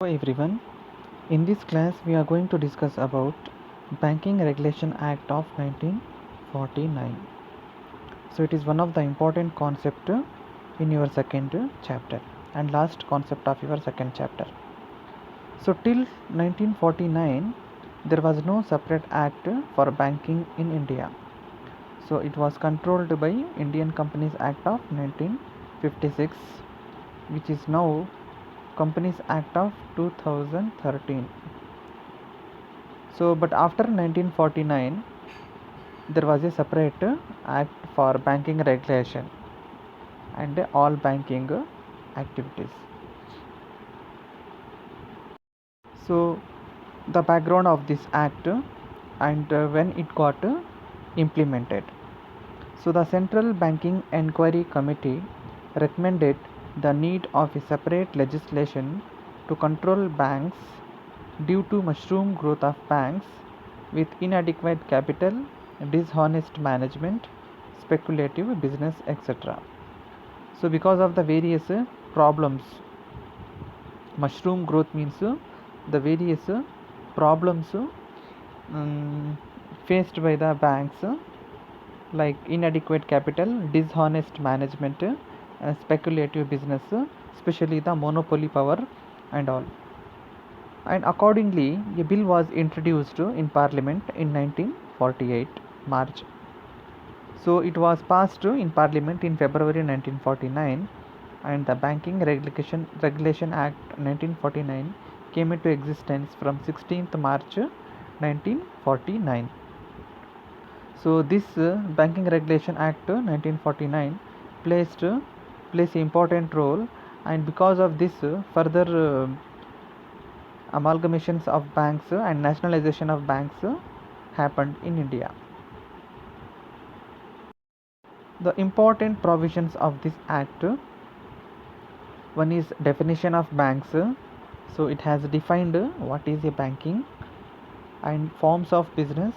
Hello everyone. In this class we are going to discuss about Banking Regulation Act of 1949. So it is one of the important concept in your second chapter and last concept of your second chapter. So till 1949 there was no separate act for banking in India. So it was controlled by Indian Companies Act of 1956, which is now Companies Act of 2013. So but after 1949 there was a separate act for banking regulation and all banking activities. So the background of this act and when it got implemented. So the Central Banking Enquiry Committee recommended the need of a separate legislation to control banks due to mushroom growth of banks with inadequate capital, dishonest management, speculative business, etc. So because of the various problems, mushroom growth means the various problems faced by the banks, like inadequate capital, dishonest management, speculative business, especially the monopoly power and all. And accordingly a bill was introduced in Parliament in 1948 March. So it was passed in Parliament in February 1949, and the Regulation Act 1949 came into existence from 16th March 1949. So this Banking Regulation Act 1949 placed plays an important role, and because of this further amalgamations of banks and nationalization of banks happened in India. The important provisions of this act: one is definition of banks. So it has defined what is a banking and forms of business,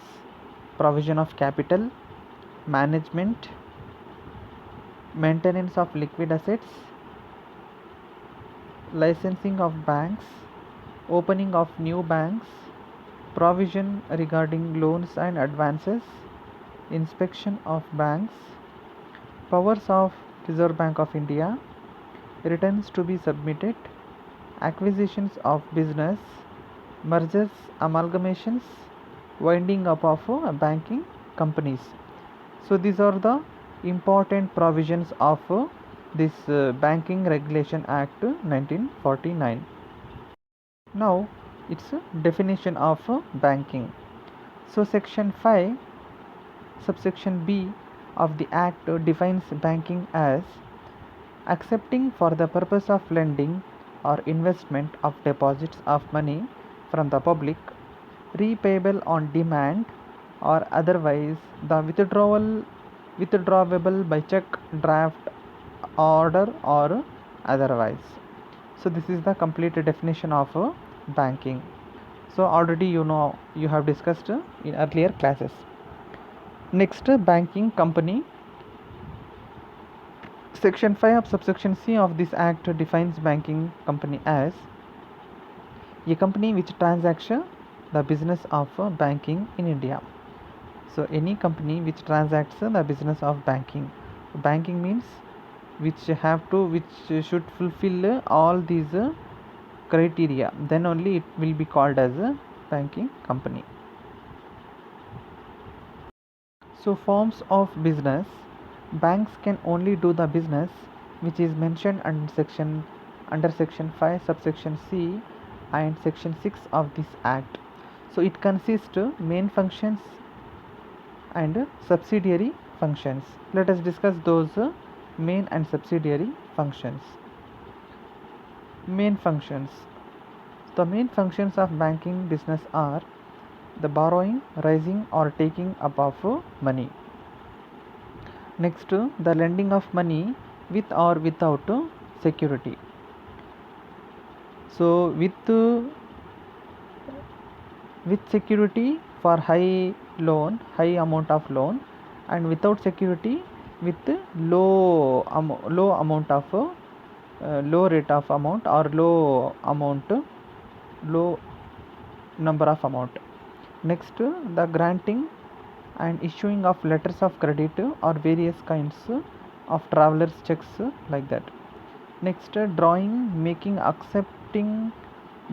provision of capital, management, maintenance of liquid assets, licensing of banks, opening of new banks, provision regarding loans and advances, inspection of banks, powers of Reserve Bank of India, returns to be submitted, acquisitions of business, mergers, amalgamations, winding up of banking companies. So these are the important provisions of this Banking Regulation Act 1949. Now its definition of banking. So section 5 subsection B of the act defines banking as accepting for the purpose of lending or investment of deposits of money from the public, repayable on demand or otherwise, the withdrawable by check, draft, order or otherwise. So this is the complete definition of banking. So already you have discussed in earlier classes. Next, banking company. Section 5 of subsection C of this act defines banking company as a company which transacts the business of banking in India. So any company which transacts the business of banking. Banking means which should fulfill all these criteria, then only it will be called as a banking company. So forms of business: banks can only do the business which is mentioned under section 5 subsection C and section 6 of this act. So it consists main functions and subsidiary functions. Let us discuss those main and subsidiary functions. Main functions. The main functions of banking business are the borrowing, raising or taking up of money. Next, the lending of money with or without security. So with security for high amount of loan, and without security with low amount of low rate of amount or low amount low number of amount. Next, the granting and issuing of letters of credit or various kinds of travelers checks like that. Next, drawing, making, accepting,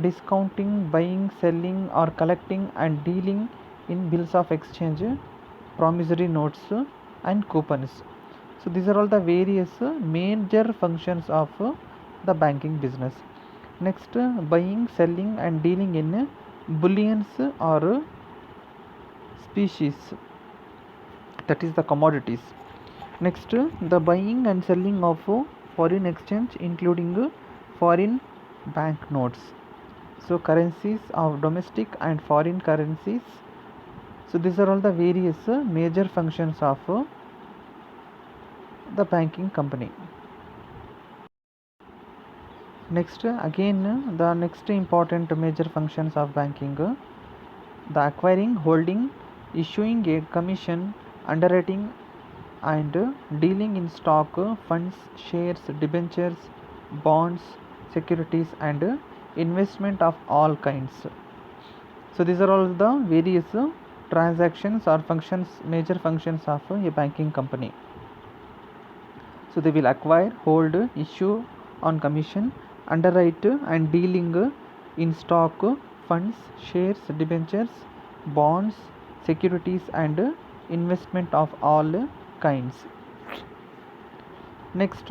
discounting, buying, selling or collecting and dealing in bills of exchange, promissory notes and coupons. So these are all the various major functions of the banking business. Next, buying, selling and dealing in bullions or species, that is the commodities. Next, the buying and selling of foreign exchange including foreign bank notes, so currencies of domestic and foreign currencies. So these are all the various major functions of the banking company. Next, again the next important major functions of banking, the acquiring, holding, issuing a commission, underwriting and dealing in stock, funds, shares, debentures, bonds, securities and investment of all kinds. So these are all the various transactions or functions, major functions of a banking company. So they will acquire, hold, issue on commission, underwrite and dealing in stock, funds, shares, debentures, bonds, securities and investment of all kinds. Next,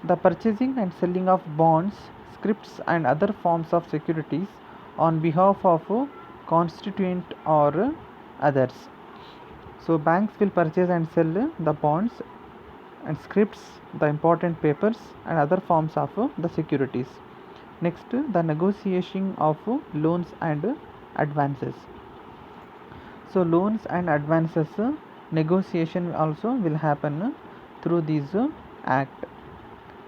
the purchasing and selling of bonds, scripts and other forms of securities on behalf of constituent or others. So banks will purchase and sell the bonds and scripts, the important papers and other forms of the securities. Next, the negotiation of loans and advances. So loans and advances negotiation also will happen through this act.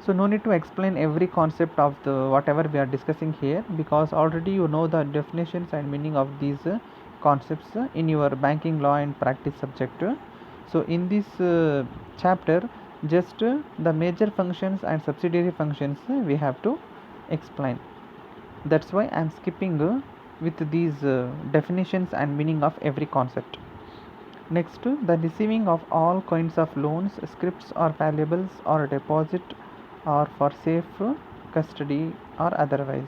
So no need to explain every concept of the whatever we are discussing here, because already you know the definitions and meaning of these concepts in your banking law and practice subject. So in this chapter, just the major functions and subsidiary functions we have to explain. That's why I am skipping with these definitions and meaning of every concept. Next, the receiving of all kinds of loans, scripts or valuables or deposit or for safe custody or otherwise.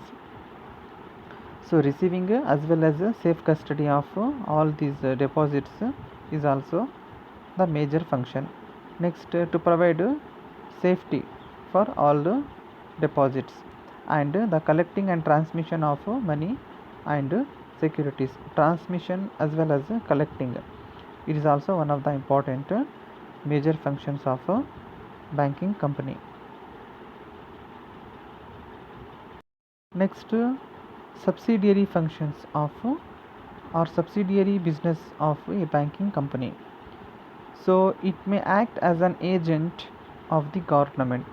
So receiving as well as safe custody of all these deposits is also the major function. Next, to provide safety for all the deposits, and the collecting and transmission of money and securities, transmission as well as collecting, it is also one of the important major functions of a banking company. Next, subsidiary functions of or subsidiary business of a banking company. So it may act as an agent of the government,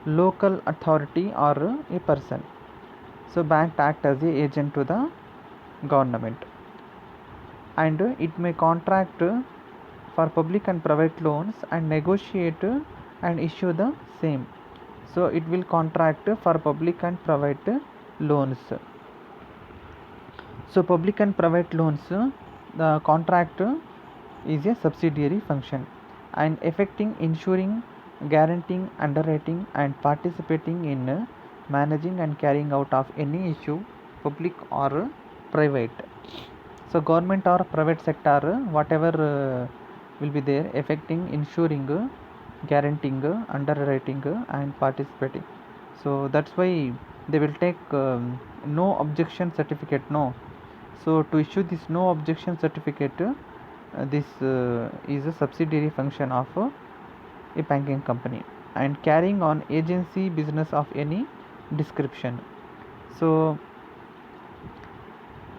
local authority or a person. So bank act as a agent to the government, and it may contract for public and private loans and negotiate and issue the same. So it will contract for public and private loans. So public and private loans, the contract is a subsidiary function, and affecting, ensuring, guaranteeing, underwriting and participating in managing and carrying out of any issue, public or private. So government or private sector, whatever will be there, affecting, ensuring, guaranteeing, underwriting and participating. So that's why they will take no objection certificate. No, so to issue this no objection certificate, this is a subsidiary function of a banking company, and carrying on agency business of any description. So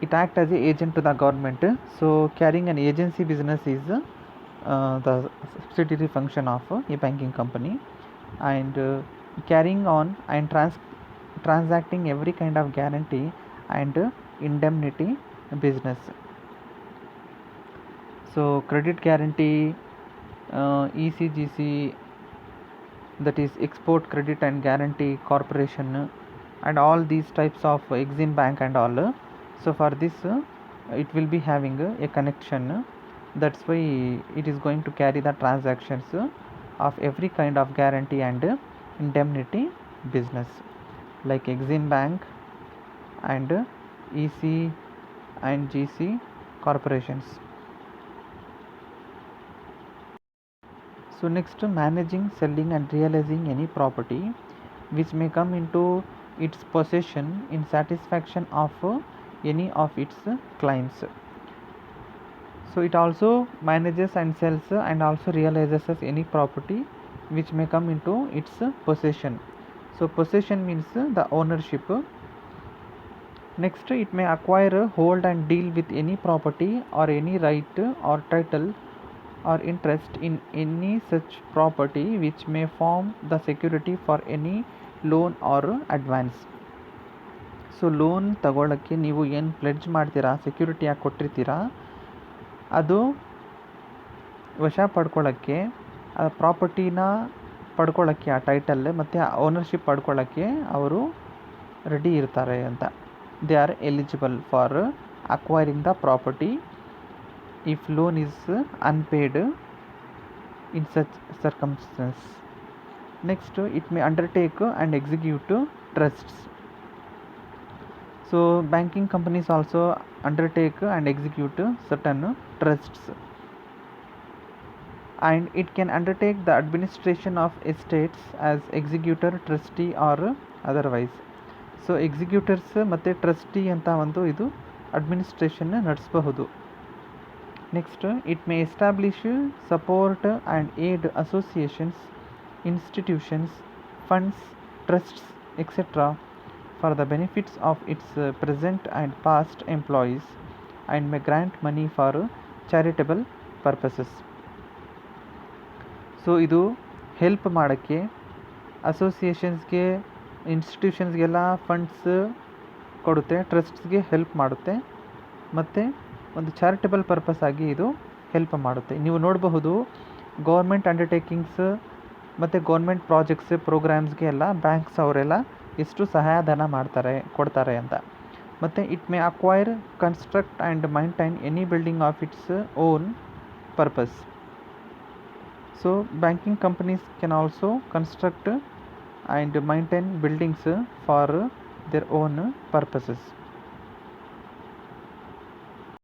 it acts as a agent to the government. So carrying an agency business is the subsidiary function of a banking company, and carrying on and transacting every kind of guarantee and indemnity business. So credit guarantee, ECGC, that is Export Credit and Guarantee Corporation, and all these types of Exim Bank and all. So for this it will be having a connection. That's why it is going to carry the transactions of every kind of guarantee and indemnity business, like Exim Bank and EC and GC corporations. So next, managing, selling and realizing any property which may come into its possession in satisfaction of any of its claims. So it also manages and sells and also realizes as any property which may come into its possession. So possession means the ownership. Next, it may acquire, hold and deal with any property or any right or title or interest in any such property which may form the security for any loan or advance. So loan ತಗೊಳ್ಳೋಕ್ಕೆ ನೀವು ಏನು pledge ಮಾಡ್ತೀರಾ, ಸೆಕ್ಯೂರಿಟಿಯಾಗಿ ಕೊಟ್ಟಿರ್ತೀರಾ, ಅದು ವಶ ಪಡ್ಕೊಳ್ಳೋಕ್ಕೆ, ಆ ಪ್ರಾಪರ್ಟಿನ ಪಡ್ಕೊಳ್ಳೋಕ್ಕೆ, ಆ title ಮತ್ತು ಆ ಓನರ್ಶಿಪ್ ಪಡ್ಕೊಳ್ಳೋಕ್ಕೆ ಅವರು ರೆಡಿ ಇರ್ತಾರೆ ಅಂತ. They are eligible for acquiring the property if loan is unpaid in such circumstances. Next, it may undertake and execute trusts. So banking companies also undertake and execute certain trusts, and it can undertake the administration of estates as executor, trustee or otherwise. So executors ಮತ್ತು trustee ಅಂತ ಒಂದು ಇದು administration ನಡೆಸಬಹುದು. Next, it may establish, support and aid associations, institutions, funds, trusts, etc. for the benefits of its present and past employees, and may grant money for charitable purposes. So ಇದು help ಮಾಡೋಕ್ಕೆ ಅಸೋಸಿಯೇಷನ್ಸ್ಗೆ, ಇನ್ಸ್ಟಿಟ್ಯೂಷನ್ಸ್ಗೆಲ್ಲ funds ಕೊಡುತ್ತೆ, ಟ್ರಸ್ಟ್ಸ್ಗೆ help ಮಾಡುತ್ತೆ, ಮತ್ತು ಒಂದು charitable purpose ಆಗಿ ಇದು help ಮಾಡುತ್ತೆ. ನೀವು ನೋಡಬಹುದು ಗೌರ್ಮೆಂಟ್ ಅಂಡರ್ಟೇಕಿಂಗ್ಸ್ ಮತ್ತು ಗೌರ್ಮೆಂಟ್ ಪ್ರಾಜೆಕ್ಟ್ಸ್, ಪ್ರೋಗ್ರಾಮ್ಸ್ಗೆ ಎಲ್ಲ ಬ್ಯಾಂಕ್ಸ್ ಅವರೆಲ್ಲ ಎಷ್ಟು ಸಹಾಯಧನ ಕೊಡ್ತಾರೆ ಅಂತ. ಮತ್ತು it may acquire, construct and maintain any building of its own purpose. So banking companies can also construct and maintain buildings for their own purposes.